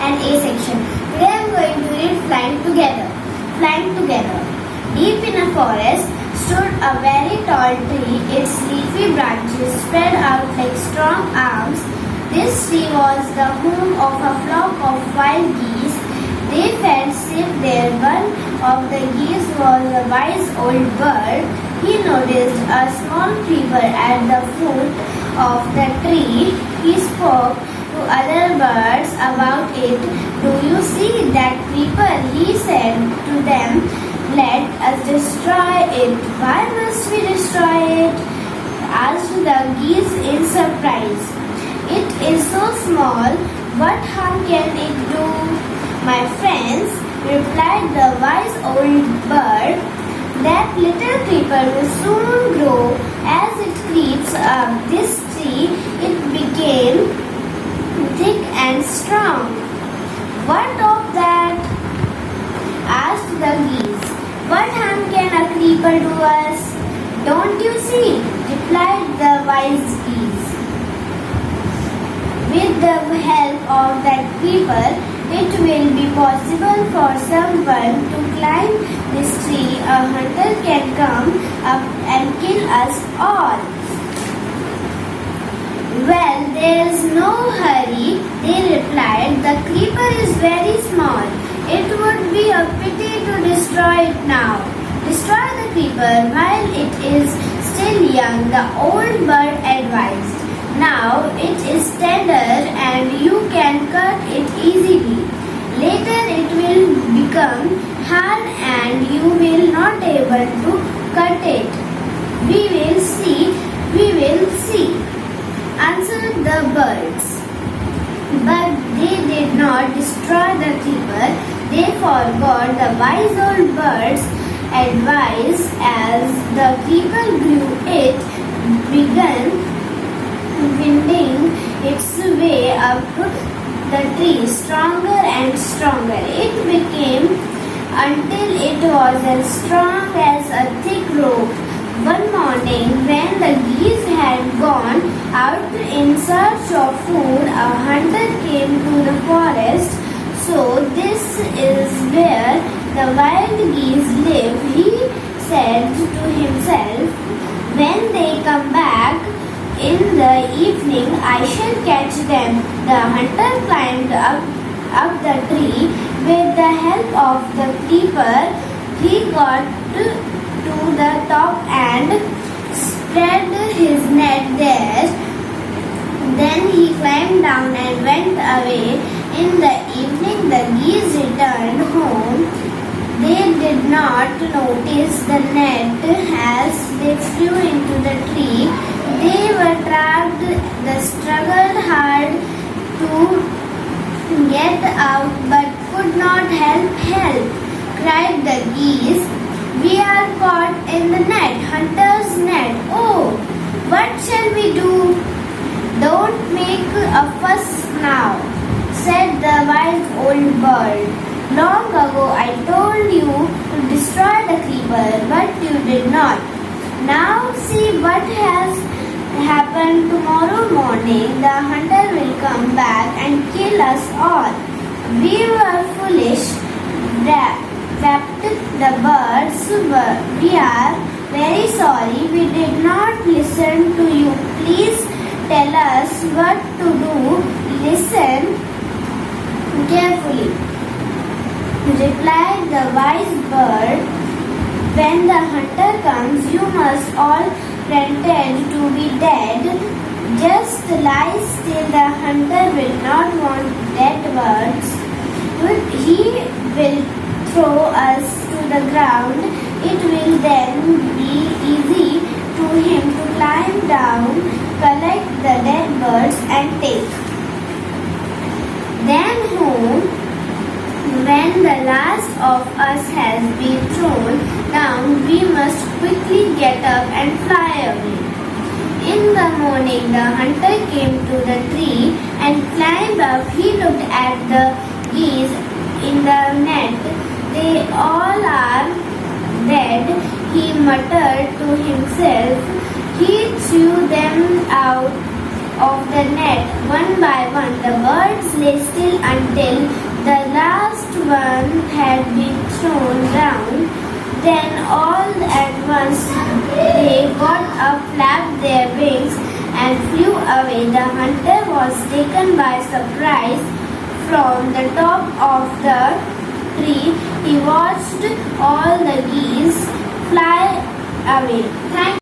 and A section. Today I am going to read Flying Together. Flying Together. Deep in a forest stood a very tall tree. Its leafy branches spread out like strong arms. This tree was the home of a flock of wild geese. They felt safe there. One of the geese was a wise old bird. He noticed a small creeper at the foot of the tree. He spoke to other birds about it. Do you see that creeper? He said to them. Let us destroy it. Why must we destroy it? Asked the geese in surprise. It is so small. What harm can it do? My friends, replied the wise old bird, that little creeper will soon grow. As it creeps up this tree, it became thick and strong. What of that? Asked the geese. What harm can a creeper do us? Don't you see? Replied the wise geese. With the help of that creeper, it will be possible for someone to climb this tree. A hunter can come up and kill us all. Well, there is no hurry, they replied. The creeper is very small. It would be a pity to destroy it now. Destroy the creeper while it is still young, the old bird advised. Now it is tender and you can cut it easily. Later it will become hard and you will not able to cut it. We will see, answered the birds. But they did not destroy the creeper. They forgot the wise old bird's advice. As the creeper grew, it began winding its way up the tree, stronger and stronger. It became until it was as strong as a thick rope. One morning, when the geese had gone out in search of food, a hunter came to the forest. So this is where the wild geese live, he said to himself. When they come back in the evening, I shall catch them. The hunter climbed up the tree. With the help of the creeper, he got to the top and spread his net there. Then he climbed down and went away. In the evening, the geese returned home. They did not notice the net as they flew into the tree. They were trapped. They struggled hard to get out but could not help, cried the geese. We are caught in the net, hunter's net. Oh, what shall we do? Don't make a fuss now, said the wise old bird. Long ago I told you to destroy the creeper, but you did not. Now see what has happened. Tomorrow morning the hunter will come back and kill us all. We were foolish, wept the birds. We are very sorry we did not listen to you. Please tell us what to do. Listen carefully, replied the wise bird. When the hunter comes, you must all pretend to be dead. Just lie still. The hunter will not want dead birds. He will throw us to the ground. It will then be easy to him to climb down, collect the dead birds and take them home. When the last of us has been thrown down, we must quickly get up and fly away. In the morning, the hunter came to the tree and climbed up. He looked at the geese in the net. They all are dead, he muttered to himself. He threw them out of the net one by one. The birds lay still until Then all at once they got up, flapped their wings, and flew away. The hunter was taken by surprise. From the top of the tree, he watched all the geese fly away. Thank